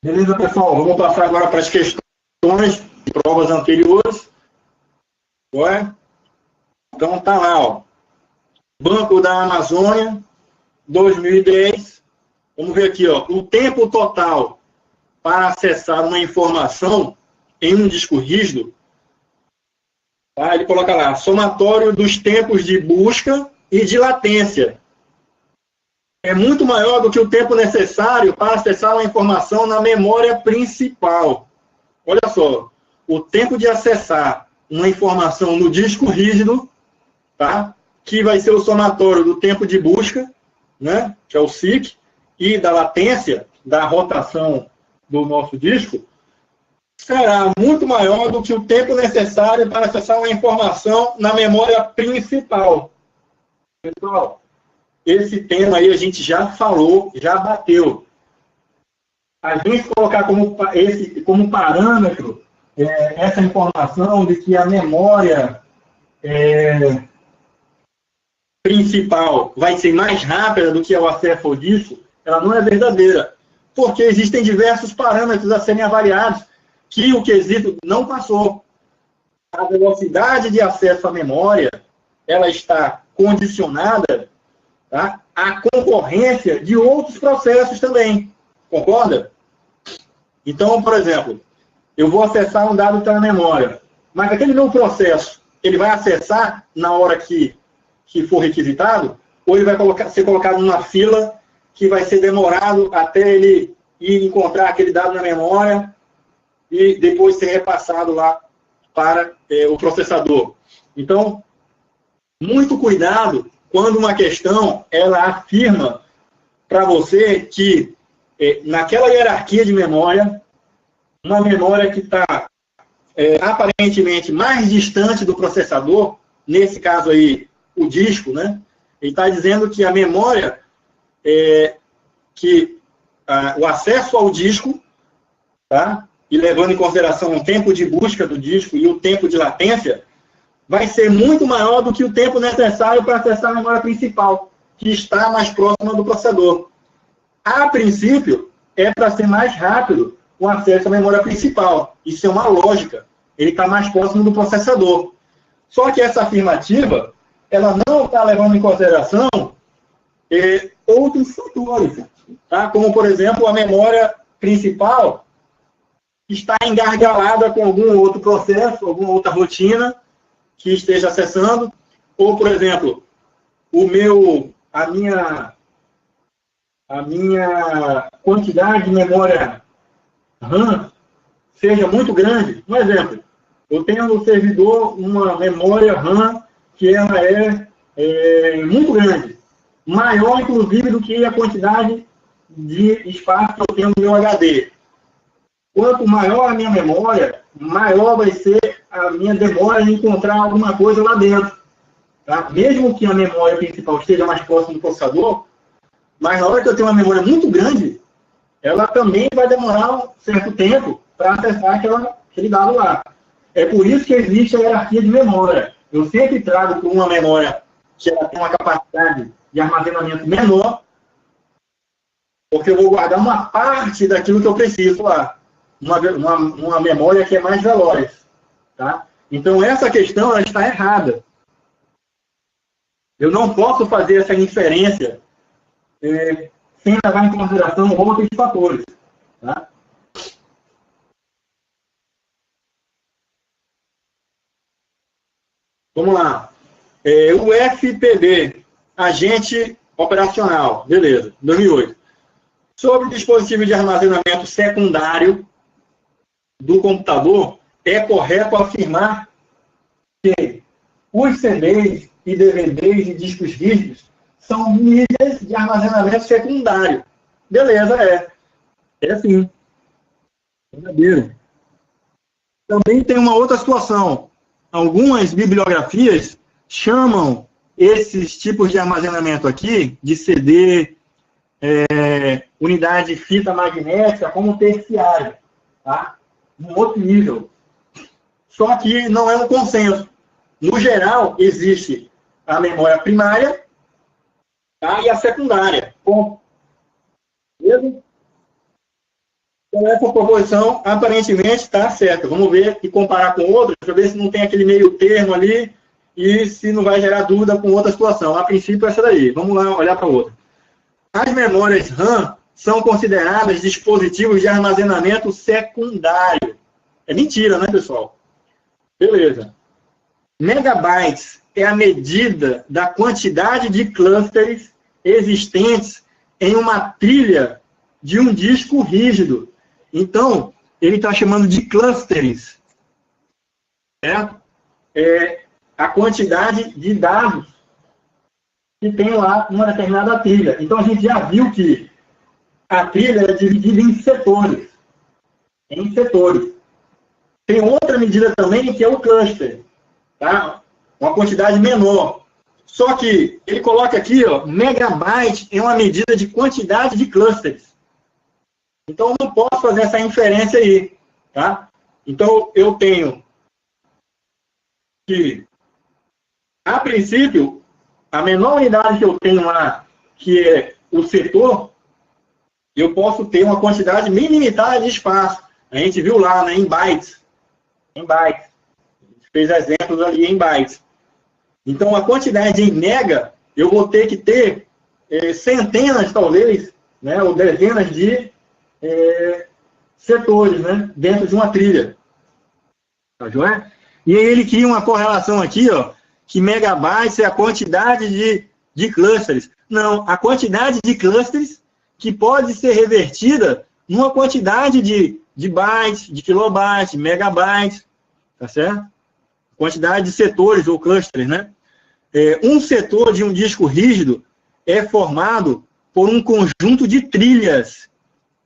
Beleza, pessoal? Vamos passar agora para as questões de provas anteriores. Ué? Então, tá lá, ó. Banco da Amazônia, 2010. Vamos ver aqui, ó. O tempo total para acessar uma informação em um disco rígido, tá? Ele coloca lá, somatório dos tempos de busca e de latência. É muito maior do que o tempo necessário para acessar uma informação na memória principal. Olha só, o tempo de acessar uma informação no disco rígido, tá? Que vai ser o somatório do tempo de busca, né? Que é o SIC, e da latência, da rotação do nosso disco, será muito maior do que o tempo necessário para acessar uma informação na memória principal. Pessoal, esse tema aí a gente já falou, já bateu. A gente colocar como parâmetro essa informação de que a memória principal vai ser mais rápida do que o acesso ao disco, ela não é verdadeira. Porque existem diversos parâmetros a serem avaliados que o quesito não passou. A velocidade de acesso à memória, ela está condicionada, tá, à concorrência de outros processos também. Concorda? Então, por exemplo, eu vou acessar um dado que está na memória, mas aquele meu processo, ele vai acessar na hora que for requisitado, ou ele vai ser colocado numa fila que vai ser demorado até ele ir encontrar aquele dado na memória e depois ser repassado lá para o processador. Então, muito cuidado quando uma questão ela afirma para você que naquela hierarquia de memória, uma memória que está aparentemente mais distante do processador, nesse caso aí, o disco, né? Ele está dizendo que a memória, o acesso ao disco, tá? E levando em consideração o tempo de busca do disco e o tempo de latência, vai ser muito maior do que o tempo necessário para acessar a memória principal, que está mais próxima do processador. A princípio, é para ser mais rápido o acesso à memória principal. Isso é uma lógica. Ele está mais próximo do processador. Só que essa afirmativa, ela não está levando em consideração outros fatores, tá? Como, por exemplo, a memória principal está engargalada com algum outro processo, alguma outra rotina que esteja acessando, ou, por exemplo, a minha quantidade de memória RAM seja muito grande. Um exemplo, eu tenho no servidor uma memória RAM que ela é muito grande, maior, inclusive, do que a quantidade de espaço que eu tenho no meu HD. Quanto maior a minha memória, maior vai ser a minha demora em encontrar alguma coisa lá dentro. Tá? Mesmo que a memória principal esteja mais próxima do processador, mas na hora que eu tenho uma memória muito grande, ela também vai demorar um certo tempo para acessar aquele dado lá. É por isso que existe a hierarquia de memória. Eu sempre trago para uma memória que ela tem uma capacidade de armazenamento menor, porque eu vou guardar uma parte daquilo que eu preciso lá. Uma memória que é mais veloz. Tá? Então, essa questão ela está errada. Eu não posso fazer essa inferência sem levar em consideração outros fatores. Tá? Vamos lá. O FPB, Agente Operacional, beleza, 2008. Sobre o dispositivo de armazenamento secundário do computador, é correto afirmar que os CDs e DVDs e discos rígidos são mídias de armazenamento secundário. Beleza, é sim. Verdadeiro. Também tem uma outra situação. Algumas bibliografias chamam esses tipos de armazenamento aqui, de CD, unidade de fita magnética, como terciário, tá? Um outro nível. Só que não é um consenso. No geral, existe a memória primária, tá? E a secundária. Bom, beleza? Então, essa proposição aparentemente está certa. Vamos ver e comparar com outras, para ver se não tem aquele meio termo ali e se não vai gerar dúvida com outra situação. A princípio, essa daí. Vamos lá olhar para outra. As memórias RAM são consideradas dispositivos de armazenamento secundário. É mentira, né, pessoal? Beleza. Megabytes é a medida da quantidade de clusters existentes em uma trilha de um disco rígido. Então, ele está chamando de clusters. É a quantidade de dados que tem lá numa determinada trilha. Então, a gente já viu que a trilha é dividida em setores. Tem outra medida também, que é o cluster. Tá? Uma quantidade menor. Só que ele coloca aqui, ó, megabyte é uma medida de quantidade de clusters. Então, eu não posso fazer essa inferência aí. Tá? Então, eu tenho que, a princípio, a menor unidade que eu tenho lá, que é o setor, eu posso ter uma quantidade ilimitada de espaço. A gente viu lá, né, em bytes. A gente fez exemplos ali em bytes. Então, a quantidade em mega, eu vou ter que ter centenas, talvez, né, ou dezenas de setores, né, dentro de uma trilha. Tá joia? E aí ele cria uma correlação aqui, ó, que megabytes é a quantidade de clusters. Não, a quantidade de clusters que pode ser revertida numa quantidade de bytes, de kilobytes, de megabytes, tá certo? Quantidade de setores ou clusters, né? Um setor de um disco rígido é formado por um conjunto de trilhas.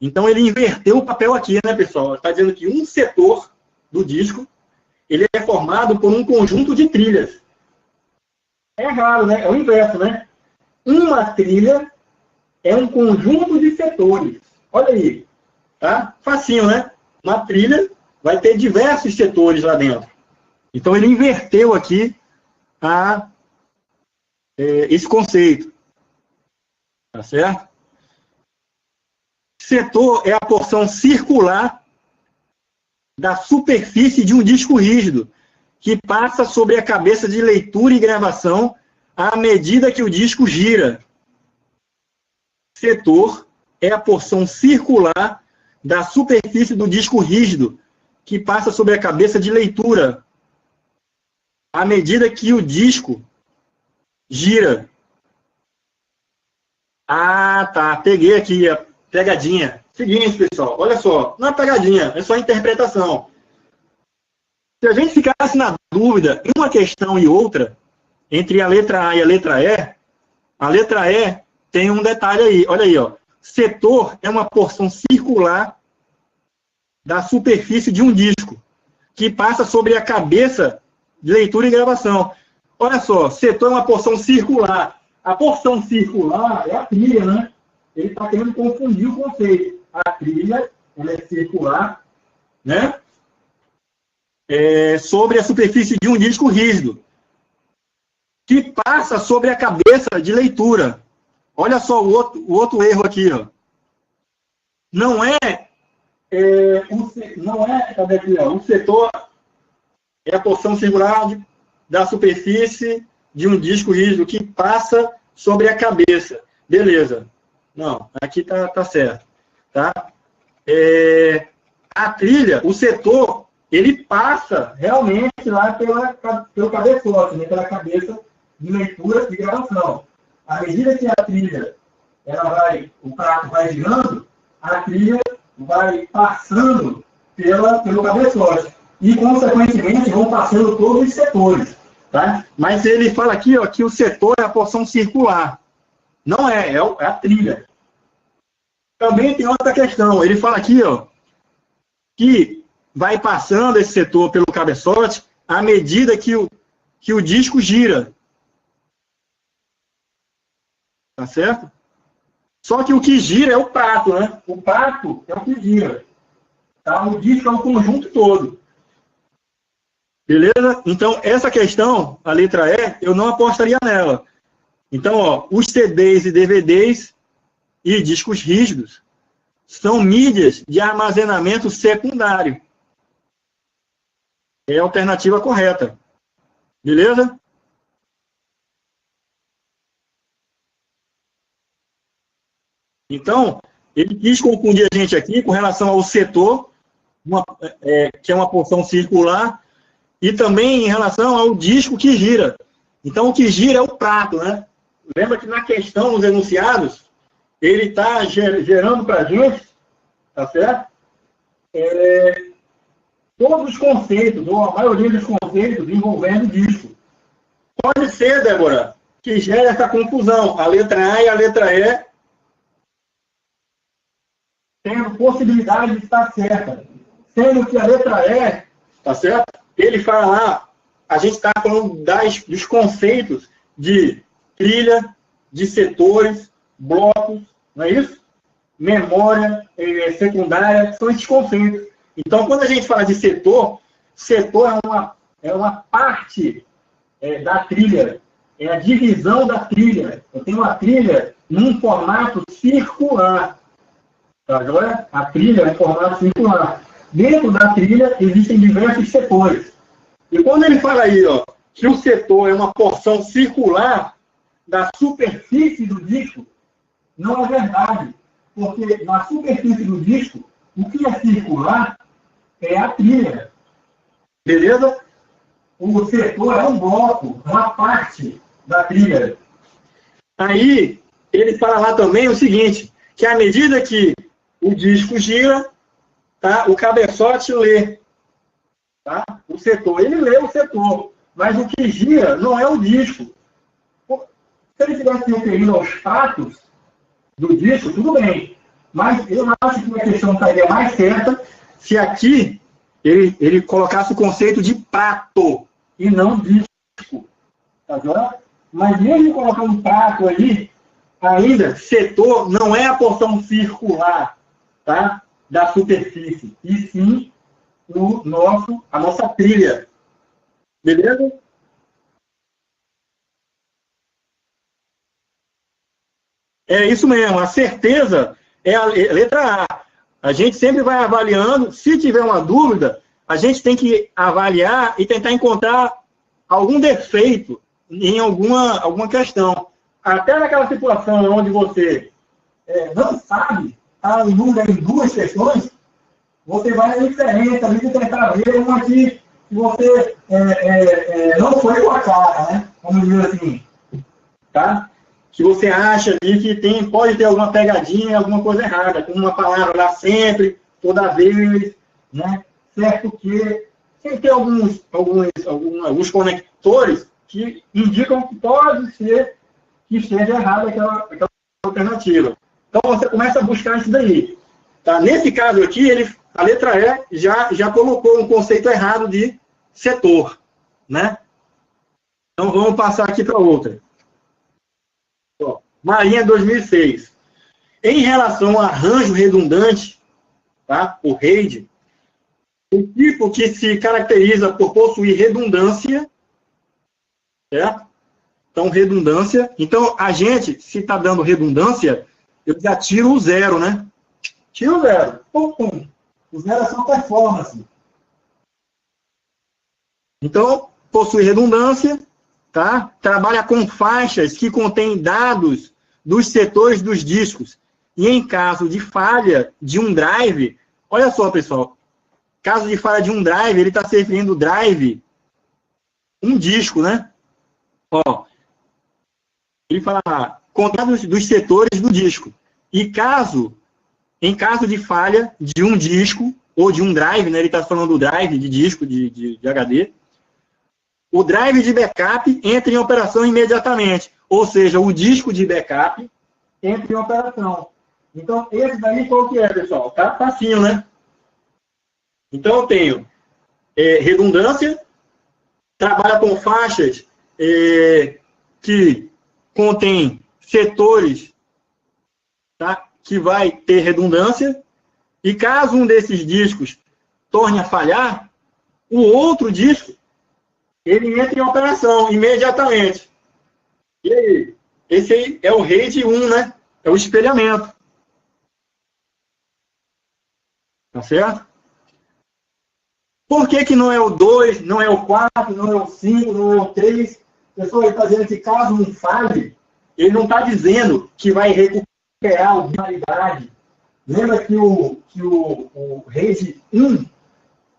Então, ele inverteu o papel aqui, né, pessoal? Está dizendo que um setor do disco, ele é formado por um conjunto de trilhas. É raro, né? É o inverso, né? Uma trilha é um conjunto de setores. Olha aí. Tá? Facinho, né? Uma trilha vai ter diversos setores lá dentro. Então, ele inverteu aqui esse conceito. Tá certo? Setor é a porção circular da superfície de um disco rígido, que passa sobre a cabeça de leitura e gravação à medida que o disco gira. Setor é a porção circular da superfície do disco rígido, que passa sobre a cabeça de leitura à medida que o disco gira. Ah, tá. Peguei aqui a pegadinha. Seguinte, pessoal. Olha só. Não é pegadinha, é só interpretação. Se a gente ficasse na dúvida em uma questão e outra, entre a letra A e a letra E tem um detalhe aí. Olha aí, ó. Setor é uma porção circular da superfície de um disco, que passa sobre a cabeça de leitura e gravação. Olha só, setor é uma porção circular. A porção circular é a trilha, né? Ele está querendo confundir o conceito. A trilha, ela é circular, né? Sobre a superfície de um disco rígido, que passa sobre a cabeça de leitura. Olha só o outro erro aqui, ó. Não é, cadê aqui, ó? O setor é a porção circular da superfície de um disco rígido que passa sobre a cabeça. Beleza. Não, aqui tá certo. Tá? A trilha, o setor, ele passa realmente lá pelo cabeçote, né? Pela cabeça de leitura e gravação. À medida que a trilha, o prato vai girando, a trilha vai passando pelo cabeçote. E, consequentemente, vão passando todos os setores. Tá? Mas ele fala aqui, ó, que o setor é a porção circular. Não é a trilha. Também tem outra questão. Ele fala aqui, ó, que vai passando esse setor pelo cabeçote à medida que o disco gira. Tá certo? Só que o que gira é o prato, né? O prato é o que gira. Tá? O disco é o conjunto todo. Beleza? Então, essa questão, a letra E, eu não apostaria nela. Então, ó, os CDs e DVDs e discos rígidos são mídias de armazenamento secundário. É a alternativa correta. Beleza? Então, ele quis confundir a gente aqui com relação ao setor, que é uma porção circular, e também em relação ao disco que gira. Então, o que gira é o prato, né? Lembra que na questão, nos enunciados, ele está gerando para a gente, tá certo? Todos os conceitos, ou a maioria dos conceitos envolvendo o disco. Pode ser, Débora, que gere essa confusão. A letra A e a letra E tendo possibilidade de estar certa. Sendo que a letra E, tá certo? Ele fala lá, a gente está falando dos conceitos de trilha, de setores, blocos, não é isso? Memória secundária, são esses conceitos. Então, quando a gente fala de setor é uma parte da trilha, é a divisão da trilha. Eu tenho uma trilha num formato circular. Agora, a trilha é um formato circular. Dentro da trilha existem diversos setores. E quando ele fala aí, ó, que o setor é uma porção circular da superfície do disco, não é verdade. Porque na superfície do disco, o que é circular é a trilha. Beleza? O setor é um bloco, uma parte da trilha. Aí, ele fala lá também o seguinte, que à medida que o disco gira, tá, o cabeçote lê. Tá? O setor, ele lê o setor. Mas o que gira não é o disco. Se ele tivesse referido aos pratos do disco, tudo bem. Mas eu acho que a questão estaria mais certa se aqui ele colocasse o conceito de prato e não disco. Tá vendo? Mas mesmo colocando prato aí, ainda, setor não é a porção circular, tá? Da superfície, e sim a nossa trilha. Beleza? É isso mesmo, a certeza é a letra A. A gente sempre vai avaliando, se tiver uma dúvida, a gente tem que avaliar e tentar encontrar algum defeito em alguma questão. Até naquela situação onde você não sabe, está em dúvida em duas questões, você vai na diferença ali de tentar ver uma que você não foi com a cara, né? Vamos dizer assim. Tá? Que você acha ali que pode ter alguma pegadinha, alguma coisa errada, com uma palavra lá sempre, toda vez, né? Certo que tem alguns conectores que indicam que pode ser que esteja errada aquela alternativa. Então, você começa a buscar isso daí. Tá? Nesse caso aqui, a letra E já colocou um conceito errado de setor. Né? Então, vamos passar aqui para outra. Marinha 2006. Em relação ao arranjo redundante, tá? O RAID, o tipo que se caracteriza por possuir redundância, certo? Então, redundância. Então, a gente, se está dando redundância, eu já tiro o zero, né? Tiro o zero. Pum, pum. O zero é só performance. Então, possui redundância, tá? Trabalha com faixas que contêm dados dos setores dos discos. E em caso de falha de um drive, olha só, pessoal, caso de falha de um drive, ele está se referindo ao drive, um disco, né? Ó, ele fala com dados dos setores do disco. E em caso de falha de um disco, ou de um drive, né? Ele está falando do drive de disco, de HD, o drive de backup entra em operação imediatamente. Ou seja, o disco de backup entra em operação. Então, esse daí qual que é, pessoal? Tá facinho, né? Então, eu tenho redundância, trabalha com faixas que contém setores, tá? Que vai ter redundância, e caso um desses discos torne a falhar, o outro disco ele entra em operação imediatamente. E aí? Esse aí é o RAID 1, né? É o espelhamento. Tá certo? Por que não é o 2, não é o 4, não é o 5, não é o 3? Pessoal, ele está dizendo que caso um falhe, ele não está dizendo que vai recuperar a originalidade. Lembra que o RAID 1,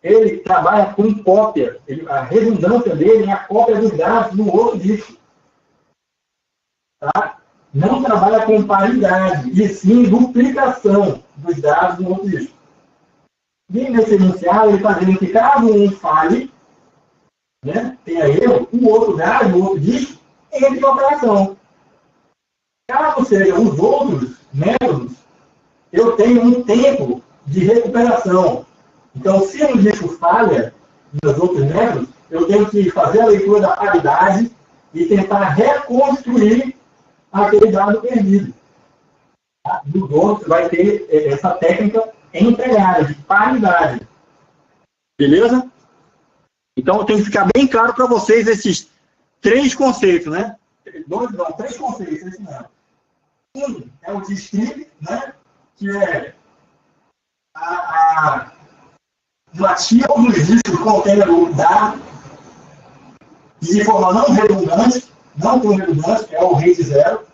ele trabalha com cópia. A redundância dele é a cópia dos dados no outro disco. Tá? Não trabalha com paridade, e sim duplicação dos dados no outro disco. E nesse enunciado, ele está dizendo que caso um falhe, né, tenha erro, o outro dado, o outro disco, entre em operação. Caso sejam os outros métodos, eu tenho um tempo de recuperação. Então, se um disco falha nos outros métodos, eu tenho que fazer a leitura da paridade e tentar reconstruir aquele dado perdido. Tá? Nos outros, vai ter essa técnica empregada de paridade. Beleza? Então, tem que ficar bem claro para vocês esses 3 conceitos, né? 3 conceitos, esse não. Um é o distrito, né? Que é uma tia dos discos contendo dado de forma não redundante, é o RAID 0.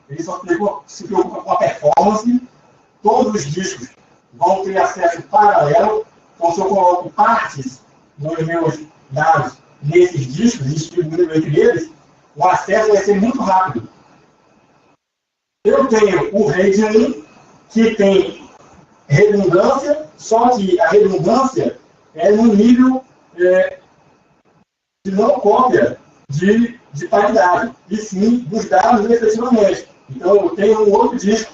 Ele só se preocupa com a performance. Todos os discos vão ter acesso paralelo. Então, se eu coloco partes dos meus dados nesses discos, distribuindo entre eles, o acesso vai ser muito rápido. Eu tenho o RAID 1, que tem redundância, só que a redundância é no nível de não cópia de paridade, e sim dos dados efetivamente. Então, eu tenho um outro disco,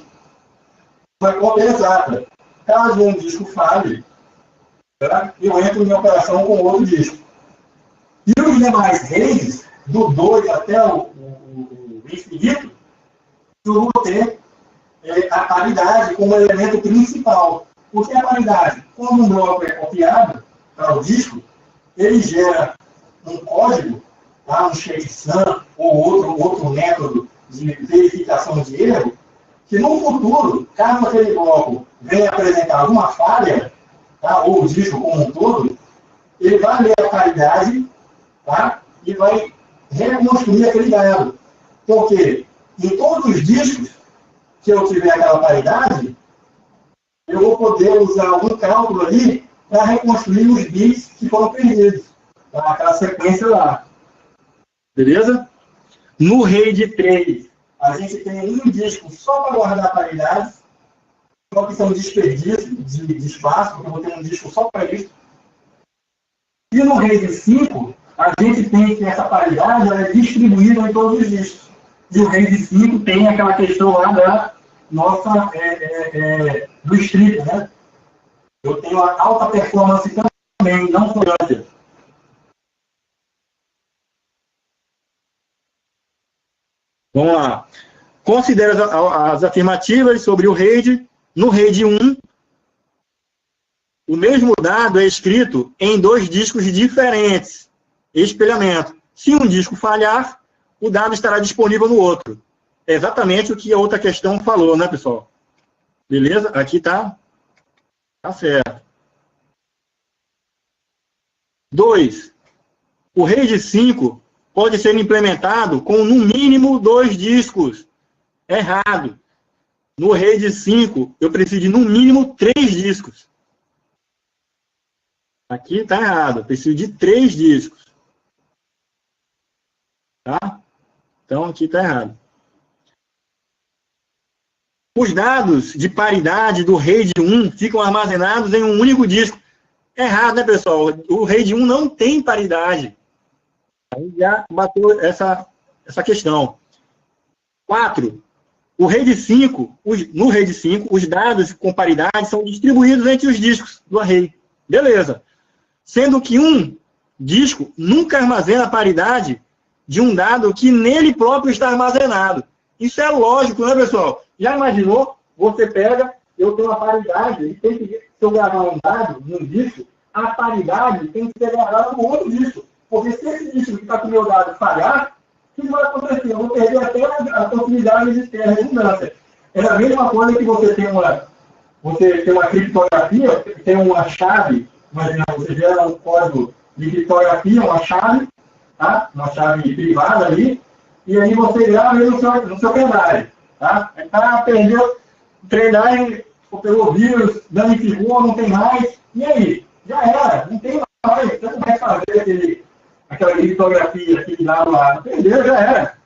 uma cópia exata. Caso um disco falhe, tá? Eu entro em operação com outro disco. E os demais RAIDs, do 2 até o infinito, eu vou ter a paridade como elemento principal. Porque a paridade, quando um bloco é copiado para o disco, ele gera um código, tá? Um checksum ou outro método de verificação de erro, que no futuro, caso aquele bloco venha apresentar alguma falha, tá? Ou o disco como um todo, ele vai ler a paridade, tá? E vai reconstruir aquele dado. Porque em todos os discos que eu tiver aquela paridade, eu vou poder usar algum cálculo ali para reconstruir os bits que foram perdidos. Tá? Aquela sequência lá. Beleza? No RAID 3, a gente tem um disco só para guardar paridades, só que são desperdícios de espaço, porque eu vou ter um disco só para isso. E no RAID 5, a gente tem que essa paridade é distribuída em todos os discos. E o RAID 5 tem aquela questão lá da nossa, do strip, né? Eu tenho a alta performance também, não só grande. Vamos lá. Considere as afirmativas sobre o RAID. No RAID 1, o mesmo dado é escrito em 2 discos diferentes. Espelhamento. Se um disco falhar, o dado estará disponível no outro. É exatamente o que a outra questão falou, né, pessoal? Beleza? Aqui tá certo. 2. O RAID 5 pode ser implementado com, no mínimo, 2 discos. Errado. No RAID 5, eu preciso de, no mínimo, 3 discos. Aqui está errado. Eu preciso de 3 discos. Tá? Então, aqui está errado. Os dados de paridade do RAID 1 ficam armazenados em um único disco. Errado, né, pessoal? O RAID 1 não tem paridade. Aí já bateu essa questão. 4. O RAID 5, no RAID 5, os dados com paridade são distribuídos entre os discos do array. Beleza. Sendo que um disco nunca armazena a paridade de um dado que nele próprio está armazenado. Isso é lógico, né, pessoal? Já imaginou? Você pega, eu tenho uma paridade, e tem que, se eu gravar um dado num disco, a paridade tem que ser gravada no outro disco. Porque se esse disco que está com o meu dado falhar, o que vai acontecer? Eu vou perder até a possibilidade de ter a redundância. É a mesma coisa que você tem você tem uma criptografia, tem uma chave, imagina, você gera um código de criptografia, uma chave, tá? Uma chave privada ali, e aí você grava ele no seu pendrive, tá? Perdeu o pendrive, pegou vírus, danificou, não tem mais, e aí? Já era, não tem mais, você não vai fazer aquela criptografia, aquele dado lá, perdeu, já era.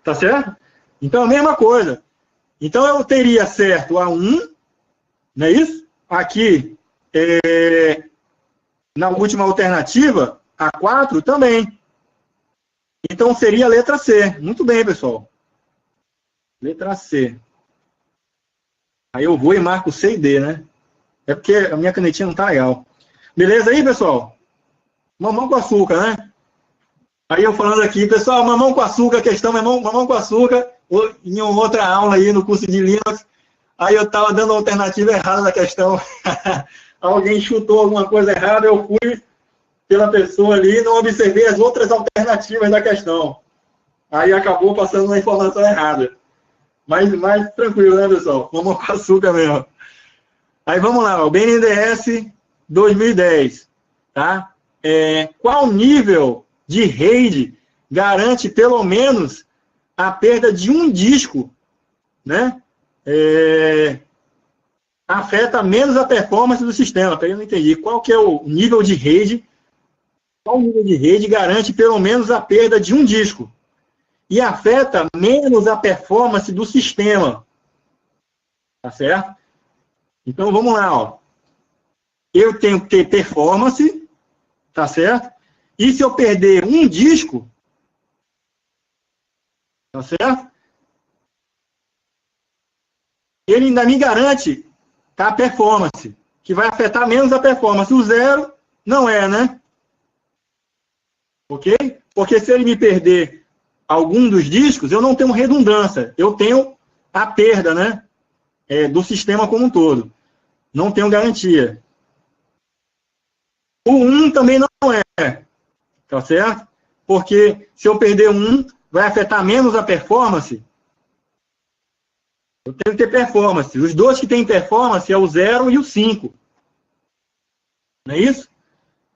Tá certo? Então, a mesma coisa. Então, eu teria certo a 1, não é isso? Aqui, na última alternativa, a 4 também. Então, seria a letra C. Muito bem, pessoal. Letra C. Aí eu vou e marco C e D, né? É porque a minha canetinha não tá legal. Beleza aí, pessoal? Mamão com açúcar, né? Aí eu falando aqui, pessoal, mamão com açúcar, questão mamão com açúcar, em outra aula aí no curso de Linux, aí eu estava dando a alternativa errada da questão. Alguém chutou alguma coisa errada, eu fui pela pessoa ali e não observei as outras alternativas da questão. Aí acabou passando uma informação errada. Mas tranquilo, né, pessoal? Mamão com açúcar mesmo. Aí vamos lá, o BNDES 2010, tá? Qual nível de RAID garante pelo menos a perda de um disco, né? Afeta menos a performance do sistema. Eu não entendi. Qual que é o nível de RAID? Qual nível de RAID garante pelo menos a perda de um disco? E afeta menos a performance do sistema. Tá certo? Então, vamos lá, ó. Eu tenho que ter performance, tá certo? E se eu perder um disco, tá certo? Ele ainda me garante, tá, a performance, que vai afetar menos a performance. O 0 não é, né? Ok? Porque se ele me perder algum dos discos, eu não tenho redundância, eu tenho a perda, né? Do sistema como um todo. Não tenho garantia. O 1 também não é. Tá certo? Porque se eu perder um, vai afetar menos a performance. Eu tenho que ter performance. Os dois que têm performance é o 0 e o 5. Não é isso?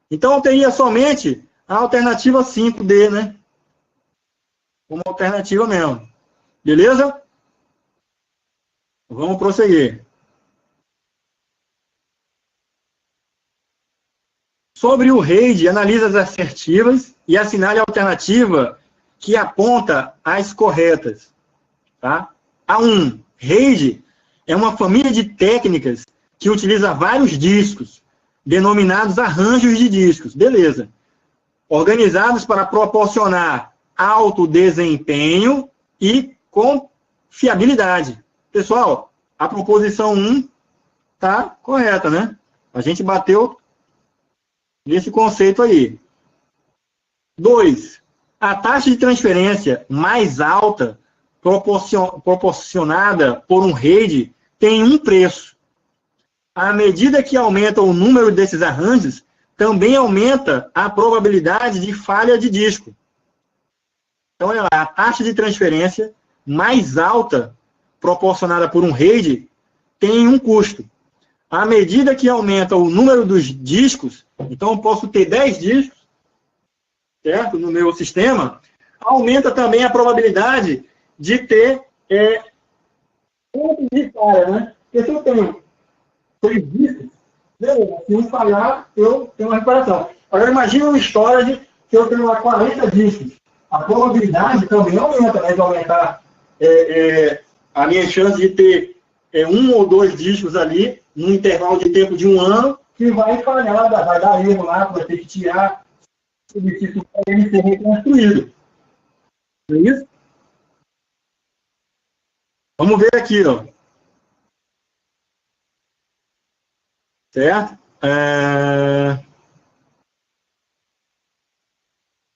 Então, eu teria somente a alternativa 5D, né? Como alternativa mesmo. Beleza? Vamos prosseguir. Sobre o RAID, analisa as assertivas e assinale a alternativa que aponta as corretas. Tá? A 1. RAID é uma família de técnicas que utiliza vários discos, denominados arranjos de discos. Beleza. Organizados para proporcionar alto desempenho e confiabilidade. Pessoal, a proposição 1 está correta, né? A gente bateu nesse conceito aí. 2. A taxa de transferência mais alta proporcionada por um RAID tem um preço. À medida que aumenta o número desses arranjos, também aumenta a probabilidade de falha de disco. Então, olha lá, a taxa de transferência mais alta proporcionada por um RAID tem um custo. À medida que aumenta o número dos discos, então eu posso ter 10 discos, certo? No meu sistema, aumenta também a probabilidade de ter pontos de falha, né? Porque se eu tenho 3 discos, beleza, se um falhar, eu tenho uma reparação. Agora, imagina uma storage que eu tenho lá 40 discos. A probabilidade também aumenta, né? De aumentar a minha chance de ter 1 ou 2 discos ali, num intervalo de tempo de 1 ano, que vai falhar, vai dar erro lá, vai ter que tirar o disco para ele ser reconstruído. Não é isso? Vamos ver aqui, ó. Certo?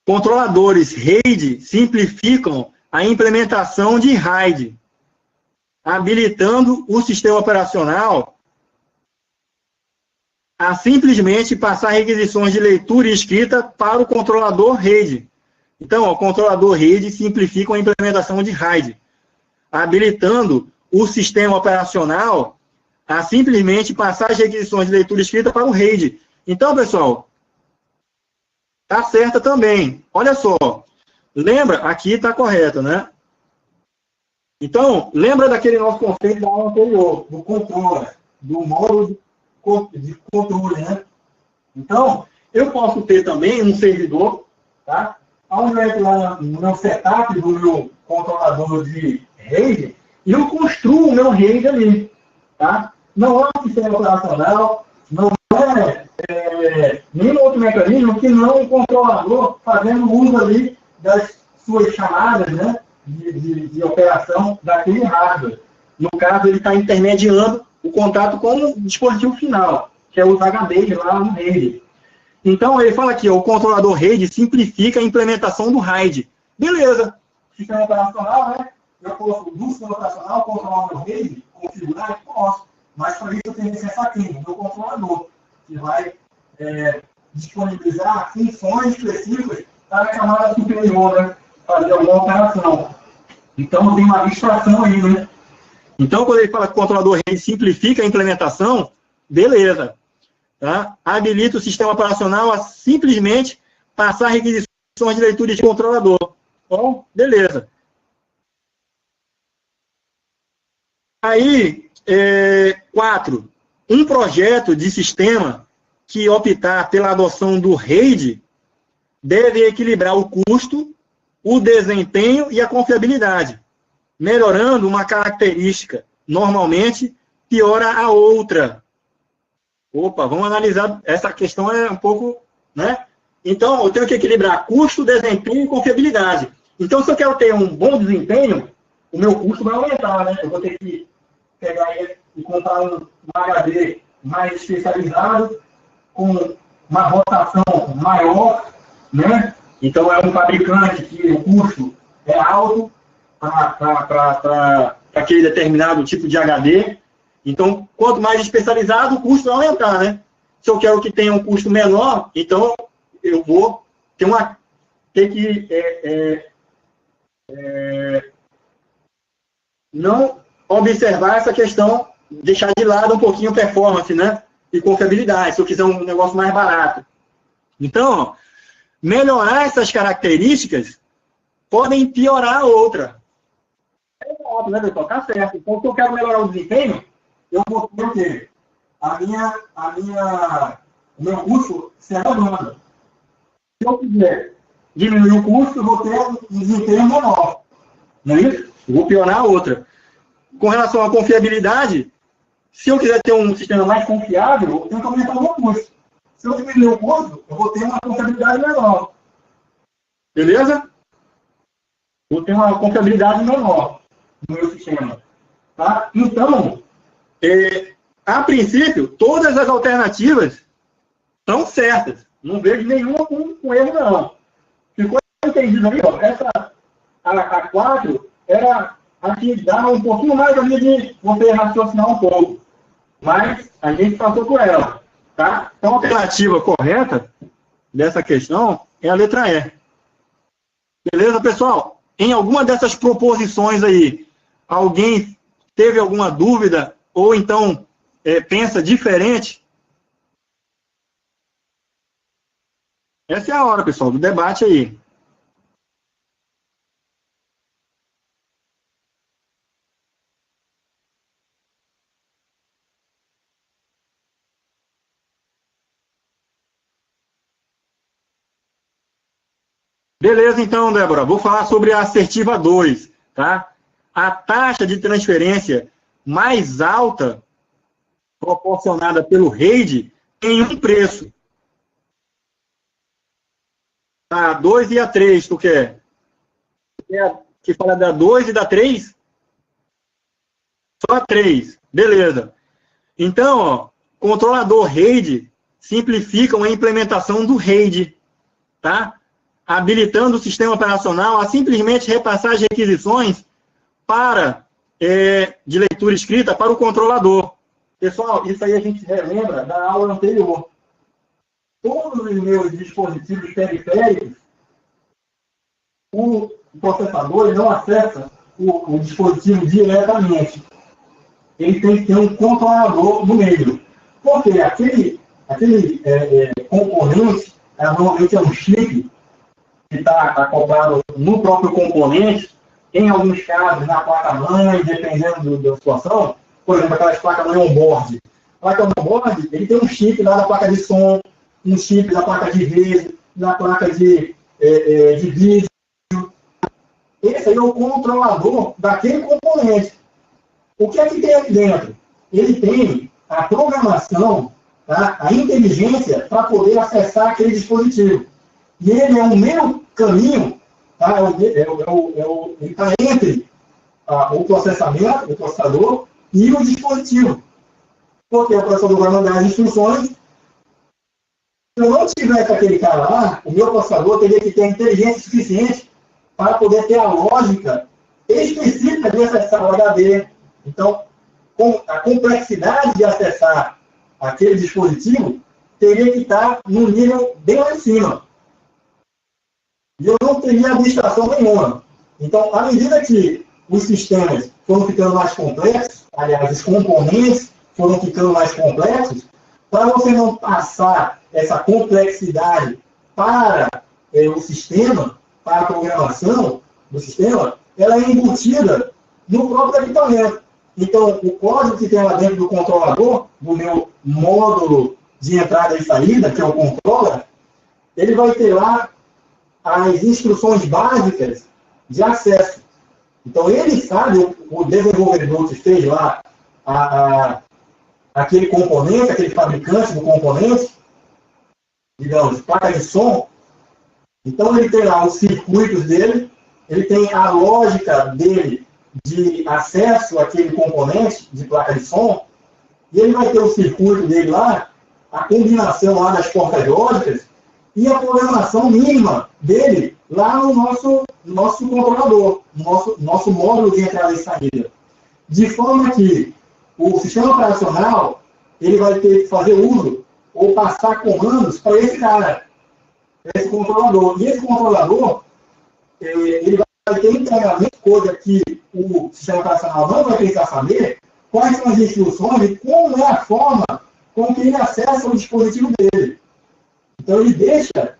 Controladores RAID simplificam a implementação de RAID, habilitando o sistema operacional a simplesmente passar requisições de leitura e escrita para o controlador RAID. Então, o controlador RAID simplifica a implementação de RAID, habilitando o sistema operacional a simplesmente passar as requisições de leitura escrita para o RAID. Então, pessoal, tá certa também. Olha só, lembra, aqui está correto, né? Então, lembra daquele nosso conceito da aula anterior, do controle, do modo de controle, né? Então, eu posso ter também um servidor, tá? Onde eu entro lá no meu setup do meu controlador de RAID, e eu construo o meu RAID ali, tá? Não é um sistema operacional, não é nenhum outro mecanismo que não o controlador fazendo uso ali das suas chamadas, né? De operação daquele hardware. No caso, ele está intermediando o contato com o dispositivo final, que é os HDs lá no RAID. Então, ele fala aqui, ó, o controlador RAID simplifica a implementação do RAID. Beleza. Sistema operacional, né? Eu posso, do sistema operacional, controlar o meu RAID, configurar, posso. Mas, para isso, eu tenho acesso a quem? O meu controlador, que vai disponibilizar funções específicas para a camada superior, né? Fazer alguma operação. Então, tem uma abstração aí, né? Então, quando ele fala que o controlador RAID simplifica a implementação, beleza. Tá? Habilita o sistema operacional a simplesmente passar requisições de leitura de controlador. Então, beleza. Aí, 4. Um projeto de sistema que optar pela adoção do RAID deve equilibrar o custo, o desempenho e a confiabilidade, melhorando uma característica. Normalmente, piora a outra. Opa, vamos analisar. Essa questão é um pouco, né? Então, eu tenho que equilibrar custo, desempenho e confiabilidade. Então, se eu quero ter um bom desempenho, o meu custo vai aumentar, né? Eu vou ter que pegar e comprar um HD mais especializado, com uma rotação maior, né? Então, é um fabricante que o custo é alto para aquele determinado tipo de HD. Então, quanto mais especializado, o custo vai aumentar, né? Se eu quero que tenha um custo menor, então eu vou ter que não observar essa questão, deixar de lado um pouquinho a performance, né? E confiabilidade, se eu quiser um negócio mais barato. Então, melhorar essas características podem piorar a outra. É óbvio, né, pessoal? Tá certo. Então, se eu quero melhorar o desempenho, eu vou ter o quê? O meu custo se elevando. Se eu quiser diminuir o custo, eu vou ter um desempenho menor. Não é isso? Eu vou piorar a outra. Com relação à confiabilidade, se eu quiser ter um sistema mais confiável, eu tenho que aumentar o meu custo. Se eu diminuir o custo, eu vou ter uma confiabilidade menor. Beleza? Vou ter uma confiabilidade menor no meu sistema. Tá? Então, a princípio, todas as alternativas estão certas. Não vejo nenhuma com erro, não. Ficou entendido aí, ó. A 4 era a que dava um pouquinho mais ali de você raciocinar um pouco. Mas a gente passou por ela. Tá? Então, a alternativa correta dessa questão é a letra E. Beleza, pessoal? Em alguma dessas proposições aí, alguém teve alguma dúvida ou então pensa diferente? Essa é a hora, pessoal, do debate aí. Beleza, então, Débora. Vou falar sobre a assertiva 2, tá? A taxa de transferência mais alta proporcionada pelo RAID tem um preço. A 2 e a 3, tu quer? Que fala da 2 e da 3? Só a 3. Beleza. Então, ó, controlador RAID simplifica a implementação do RAID, tá? Habilitando o sistema operacional a simplesmente repassar as requisições de leitura escrita para o controlador. Pessoal, isso aí a gente relembra da aula anterior. Todos os meus dispositivos periféricos, o processador não acessa o dispositivo diretamente. ele tem que ter um controlador no meio. Porque aquele componente, normalmente é um chip que está acoplado no próprio componente, em alguns casos na placa-mãe, dependendo da situação, por exemplo, aquelas placas-mãe on-board. A placa on-board, ele tem um chip lá da placa de som, um chip da placa de rede, da placa de vídeo. Esse aí é o controlador daquele componente. O que é que tem aqui dentro? Ele tem a programação, tá? A inteligência para poder acessar aquele dispositivo. E ele é o meio caminho, tá? Ele está entre o processamento, o processador e o dispositivo. Porque o processador vai mandar as instruções. Se eu não tiver com aquele cara lá, o meu processador teria que ter inteligência suficiente para poder ter a lógica específica de acessar o HD. Então, a complexidade de acessar aquele dispositivo teria que estar no nível bem lá em cima. E eu não teria abstração nenhuma. Então, à medida que os sistemas foram ficando mais complexos, aliás, os componentes foram ficando mais complexos, para você não passar essa complexidade para o sistema, para a programação do sistema, ela é embutida no próprio equipamento. Então, o código que tem lá dentro do controlador, do meu módulo de entrada e saída, que é o controller, ele vai ter lá as instruções básicas de acesso. Então, ele sabe, o desenvolvedor que fez lá aquele componente, aquele fabricante do componente, digamos, placa de som. Então, ele tem lá os circuitos dele, ele tem a lógica dele de acesso àquele componente de placa de som, e ele vai ter o circuito dele lá, a combinação lá das portas lógicas, e a programação mínima dele lá no nosso controlador, nosso módulo de entrada e saída. De forma que o sistema operacional ele vai ter que fazer uso ou passar comandos para esse cara, esse controlador. E esse controlador, ele vai ter internamente coisa que o sistema operacional não vai precisar saber, quais são as instruções e como é a forma com que ele acessa o dispositivo dele. Então, ele deixa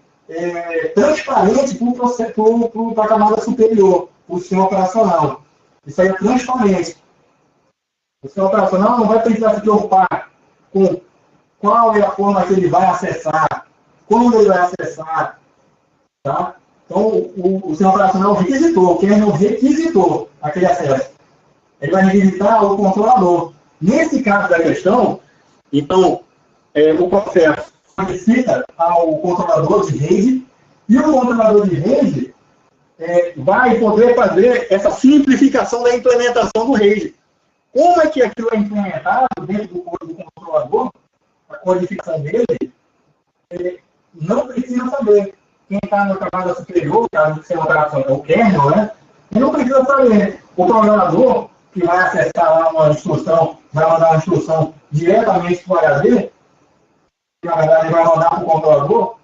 transparente para a camada superior, para o sistema operacional. Isso aí é transparente. O sistema operacional não vai precisar se preocupar com qual é a forma que ele vai acessar, quando ele vai acessar. Tá? Então, o sistema operacional requisitou, o kernel requisitou aquele acesso. Ele vai requisitar o controlador. Nesse caso da questão, então, o processo solicita ao controlador de rede, e o controlador de rede vai poder fazer essa simplificação da implementação do rede. Como é que aquilo é implementado dentro do código do controlador, a codificação dele, não precisa saber. Quem está na camada superior, que é o sistema operacional, o kernel, né? Ele não precisa saber. O programador, que vai acessar lá uma instrução, vai mandar uma instrução diretamente para o HD, que na verdade ele vai mandar para o controlador,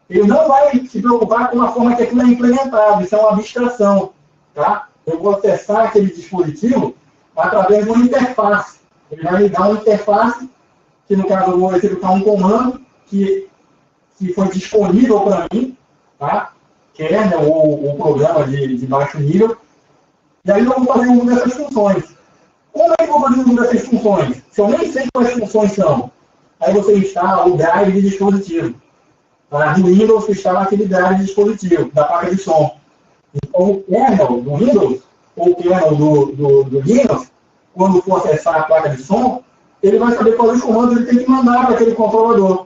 ele não vai se preocupar com a forma que aquilo é implementado. Isso é uma abstração. Tá? Eu vou acessar aquele dispositivo através de uma interface. Ele vai me dar uma interface, que no caso eu vou executar um comando que foi disponível para mim, tá? Kernel ou programa de baixo nível, e aí eu vou fazer uso dessas funções. Como é que eu vou fazer uso dessas funções? Se eu nem sei quais funções são, aí você instala o drive de dispositivo. Tá? No Windows, você instala aquele drive de dispositivo, da placa de som. Então, o kernel do Windows, ou o kernel do Linux, quando for acessar a placa de som, ele vai saber quais os comandos ele tem que mandar para aquele controlador.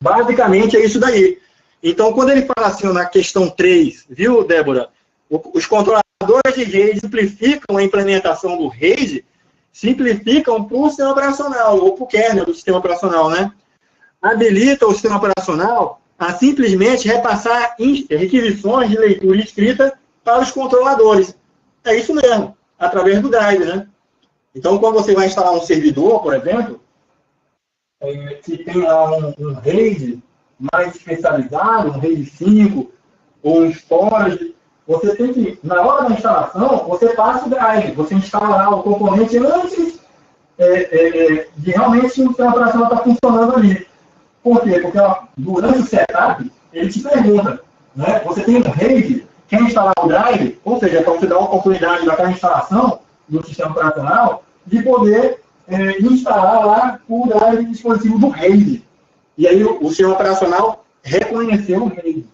Basicamente é isso daí. Então, quando ele fala assim na questão 3, viu, Débora? Os controladores de rede simplificam a implementação do RAID, simplificam para o sistema operacional, ou para o kernel do sistema operacional, né? Habilita o sistema operacional a simplesmente repassar requisições de leitura e escrita para os controladores. É isso mesmo, através do drive, né? Então, quando você vai instalar um servidor, por exemplo, que tem lá um RAID mais especializado, um RAID 5, ou um storage, você tem que, na hora da instalação, você passa o drive, você instala lá o componente antes de realmente o sistema operacional está funcionando ali. Por quê? Porque durante o setup, ele te pergunta, né? Você tem um RAID, quer instalar o drive, ou seja, para você dar a oportunidade daquela instalação do sistema operacional, de poder instalar lá o drive do dispositivo do RAID. E aí o sistema operacional reconheceu o RAID.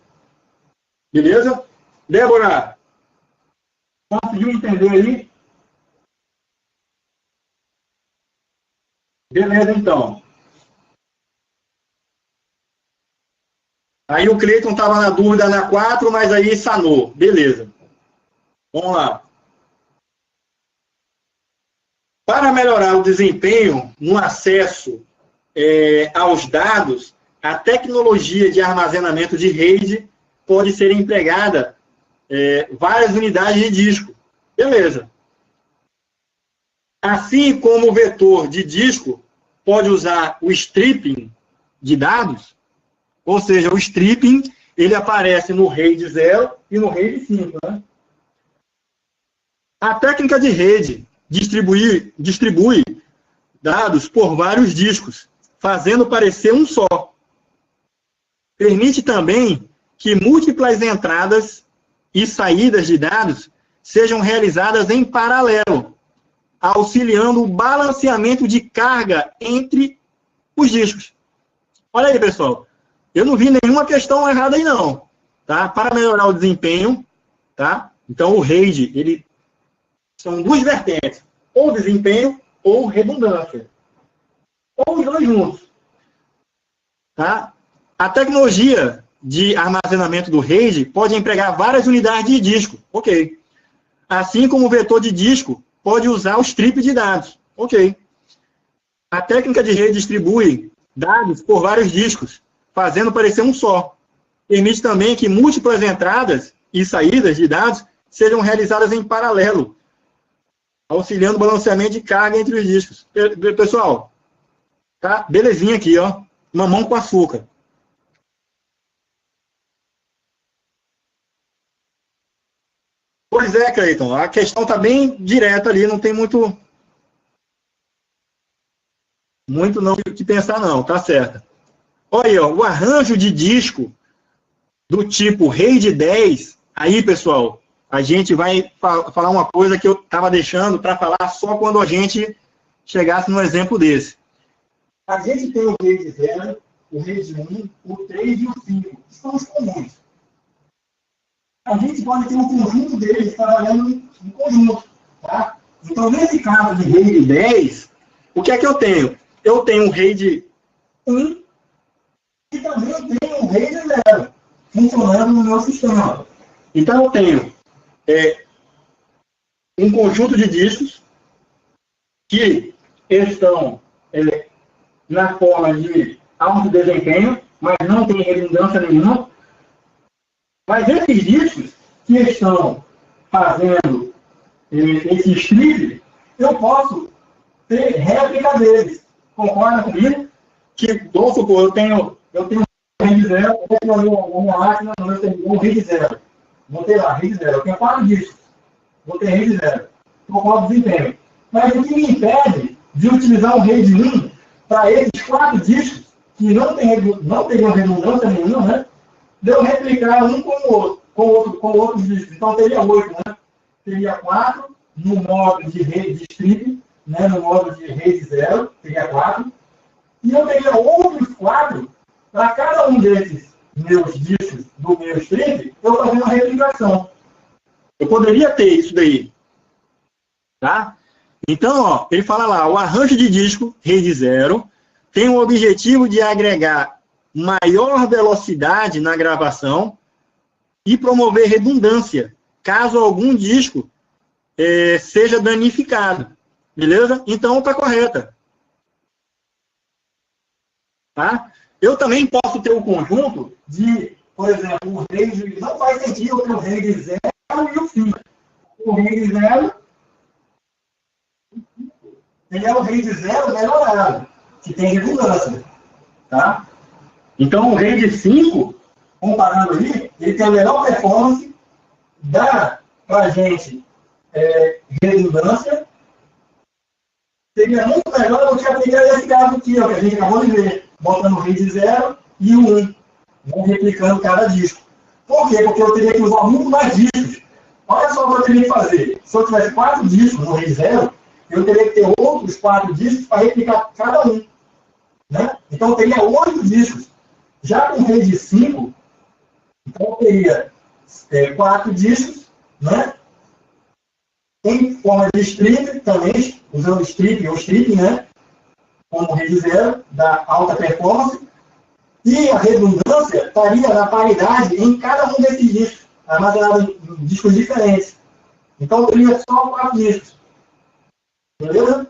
Beleza? Débora, conseguiu entender aí? Beleza, então. Aí o Cleiton estava na dúvida na 4, mas aí sanou. Beleza. Vamos lá. Para melhorar o desempenho no acesso aos dados, a tecnologia de armazenamento de rede pode ser empregada várias unidades de disco. Beleza. Assim como o vetor de disco pode usar o stripping de dados, ou seja, o stripping, ele aparece no RAID 0 e no RAID 5. Né? A técnica de rede distribui dados por vários discos, fazendo parecer um só. Permite também que múltiplas entradas e saídas de dados sejam realizadas em paralelo, auxiliando o balanceamento de carga entre os discos. Olha aí, pessoal. Eu não vi nenhuma questão errada aí, não. Tá? Para melhorar o desempenho, tá? Então, o RAID, ele são duas vertentes. Ou desempenho, ou redundância. Ou os dois juntos. Tá? A tecnologia de armazenamento do RAID pode empregar várias unidades de disco. Ok. Assim como o vetor de disco pode usar o strip de dados. Ok. A técnica de rede distribui dados por vários discos, fazendo parecer um só. Permite também que múltiplas entradas e saídas de dados sejam realizadas em paralelo, auxiliando o balanceamento de carga entre os discos. Pessoal, tá? Belezinha aqui, ó. Mamão com açúcar. Pois é, Cleiton. A questão está bem direta ali, não tem muito não o que pensar, não. Tá certo. Olha aí, ó, o arranjo de disco do tipo RAID 10, aí, pessoal, a gente vai falar uma coisa que eu estava deixando para falar só quando a gente chegasse num exemplo desse. A gente tem o RAID 0, o RAID 1, o 3 e o 5, que são os comuns. A gente pode ter um conjunto deles trabalhando em conjunto. Tá? Então, nesse caso de RAID 10, o que é que eu tenho? Eu tenho o RAID 1 e também tenho o RAID 0 funcionando no meu sistema. Então, eu tenho um conjunto de discos que estão na forma de alto desempenho, mas não tem redundância nenhuma. Mas esses discos que estão fazendo esse strip, eu posso ter réplica deles. Concorda comigo? Que, vamos supor, eu tenho um RAID 0, eu tenho uma máquina no meu servidor, um RAID 0. Vou ter lá, RAID 0. Eu tenho 4 discos. Vou ter RAID 0. Vou colocar desempenho. Mas o que me impede de utilizar um RAID 1 para esses 4 discos, que não teriam redundância nenhuma, né? De eu replicar um com outros discos. Então, teria 8, né? Teria 4 no modo de rede de strip, né? No modo de rede 0, teria 4. E eu teria outros 4 para cada um desses meus discos do meu strip, eu fazer uma replicação. Eu poderia ter isso daí. Tá? Então, ó, ele fala lá, o arranjo de disco, rede 0, tem o objetivo de agregar maior velocidade na gravação e promover redundância, caso algum disco seja danificado. Beleza? Então, está correta. Tá? Eu também posso ter um conjunto de, por exemplo, o RAID, não faz sentido ter o RAID 0 e o 5. O RAID 0, ele é o RAID 0 melhorado, que tem redundância. Tá? Então, o RAID 5, comparando ali, ele tem a melhor performance, dá para a gente redundância seria muito melhor do que aplicar esse caso aqui, ó, que a gente acabou de ver, botando o RAID 0 e o 1, né, replicando cada disco. Por quê? Porque eu teria que usar muito mais discos. Olha só o que eu teria que fazer. Se eu tivesse 4 discos no RAID 0, eu teria que ter outros 4 discos para replicar cada um. Né? Então, eu teria 8 discos. Já com o RAID 5, então eu teria 4 discos, né? Em forma de strip, também, usando strip ou stripping, né? Como RAID 0, da alta performance. E a redundância estaria na paridade em cada um desses discos, armazenado em discos diferentes. Então, eu teria só 4 discos. Beleza?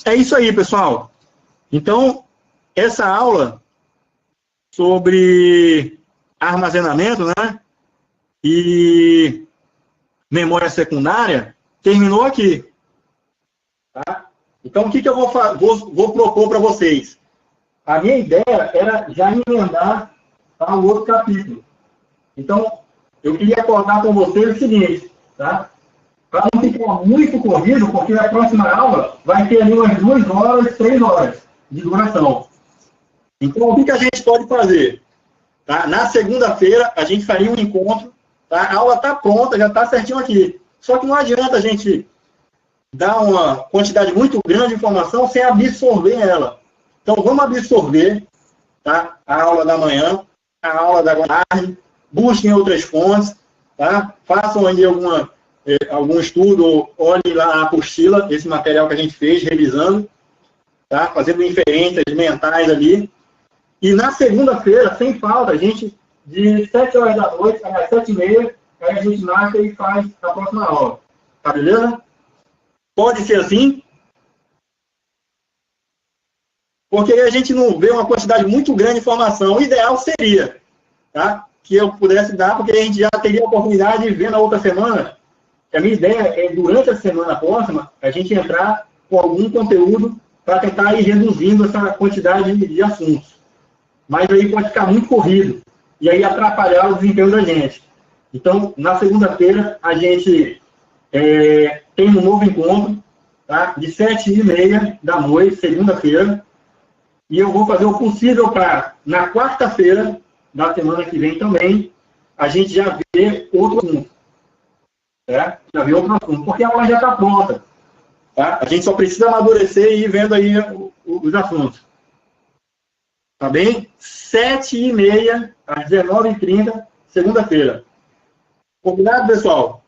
É isso aí, pessoal. Então, essa aula sobre armazenamento, né, e memória secundária terminou aqui. Tá? Então, o que eu vou propor para vocês? A minha ideia era já emendar o outro capítulo. Então, eu queria acordar com vocês o seguinte, tá? Para não ficar muito corrido, porque a próxima aula vai ter ali umas 2 horas, 3 horas de duração. Então, o que a gente pode fazer? Tá? Na segunda-feira, a gente faria um encontro. Tá? A aula está pronta, já está certinho aqui. Só que não adianta a gente dar uma quantidade muito grande de informação sem absorver ela. Então, vamos absorver, tá? A aula da manhã, a aula da tarde, busquem outras fontes, tá? Façam aí algum estudo, olhem lá a apostila, esse material que a gente fez, revisando, tá? Fazendo inferências mentais ali. E na segunda-feira, sem falta, a gente, de 7 horas da noite às 7h30, a gente marca e faz a próxima aula. Tá beleza? Pode ser assim? Porque a gente não vê uma quantidade muito grande de informação. O ideal seria, tá, que eu pudesse dar, porque a gente já teria a oportunidade de ver na outra semana. A minha ideia é, durante a semana próxima, a gente entrar com algum conteúdo para tentar ir reduzindo essa quantidade de assuntos. Mas aí pode ficar muito corrido e aí atrapalhar o desempenho da gente. Então, na segunda-feira, a gente tem um novo encontro, tá? De 7h30 da noite, segunda-feira, e eu vou fazer o possível para, na quarta-feira da semana que vem também, a gente já ver outro assunto. Tá? Já ver outro assunto, porque a aula já está pronta. Tá? A gente só precisa amadurecer e ir vendo aí os assuntos. Tá bem? 7h30 às 19h30, segunda-feira. Combinado, pessoal?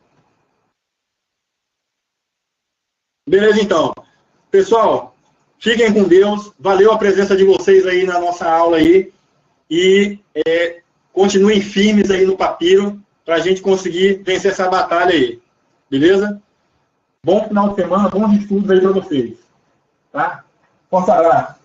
Beleza, então. Pessoal, fiquem com Deus. Valeu a presença de vocês aí na nossa aula aí. E continuem firmes aí no papiro para a gente conseguir vencer essa batalha aí. Beleza? Bom final de semana, bons estudos aí para vocês. Tá? Força abraço.